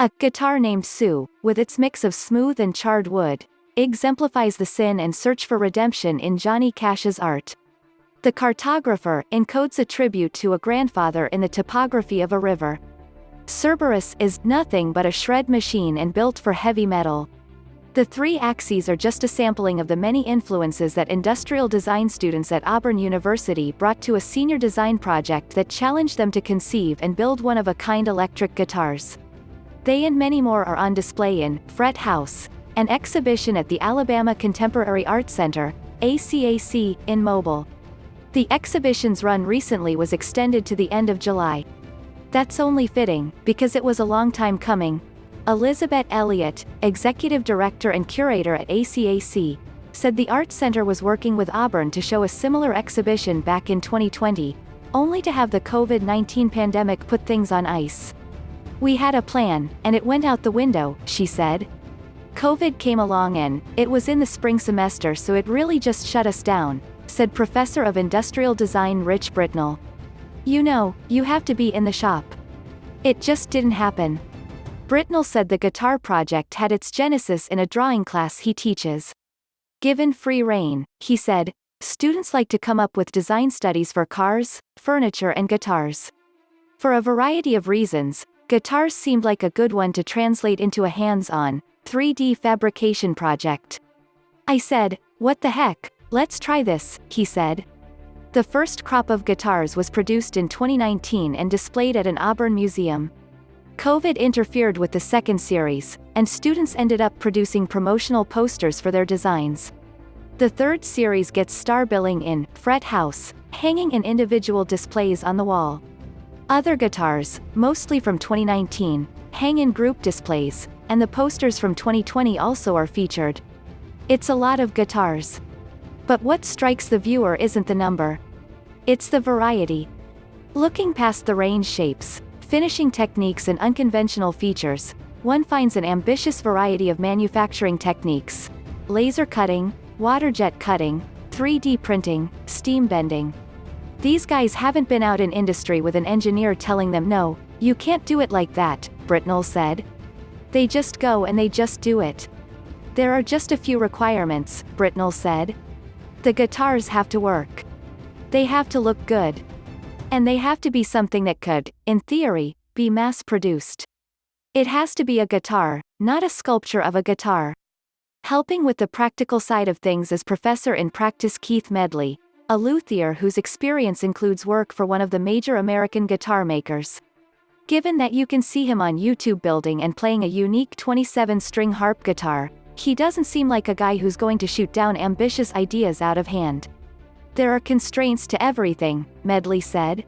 A guitar named Sue, with its mix of smooth and charred wood, exemplifies the sin and search for redemption in Johnny Cash's art. The Cartographer encodes a tribute to a grandfather in the topography of a river. Cerberus is nothing but a shred machine and built for heavy metal. The three axes are just a sampling of the many influences that industrial design students at Auburn University brought to a senior design project that challenged them to conceive and build one-of-a-kind electric guitars. They and many more are on display in FretHaus, an exhibition at the Alabama Contemporary Art Center, ACAC, in Mobile. The exhibition's run recently was extended to the end of July. That's only fitting, because it was a long time coming. Elizabet Elliott, executive director and curator at ACAC, said the Art Center was working with Auburn to show a similar exhibition back in 2020, only to have the COVID-19 pandemic put things on ice. "We had a plan, and it went out the window," she said. "COVID came along and it was in the spring semester, so it really just shut us down," said Professor of Industrial Design Rich Britnell. "You know, you have to be in the shop. It just didn't happen." Britnell said the guitar project had its genesis in a drawing class he teaches. Given free rein, he said, students like to come up with design studies for cars, furniture and guitars. For a variety of reasons, guitars seemed like a good one to translate into a hands-on, 3D fabrication project. "I said, what the heck, let's try this," he said. The first crop of guitars was produced in 2019 and displayed at an Auburn museum. COVID interfered with the second series, and students ended up producing promotional posters for their designs. The third series gets star billing in FretHaus, hanging in individual displays on the wall. Other guitars, mostly from 2019, hang in group displays, and the posters from 2020 also are featured. It's a lot of guitars. But what strikes the viewer isn't the number. It's the variety. Looking past the range shapes, finishing techniques and unconventional features, one finds an ambitious variety of manufacturing techniques: laser cutting, waterjet cutting, 3D printing, steam bending. These guys haven't been out in industry with an engineer telling them no, you can't do it like that, Britnell said. They just go and they just do it. There are just a few requirements, Britnell said. The guitars have to work. They have to look good. And they have to be something that could, in theory, be mass-produced. It has to be a guitar, not a sculpture of a guitar. Helping with the practical side of things is Professor in Practice Keith Medley, a luthier whose experience includes work for one of the major American guitar makers. Given that you can see him on YouTube building and playing a unique 27-string harp guitar, he doesn't seem like a guy who's going to shoot down ambitious ideas out of hand. There are constraints to everything, Medley said.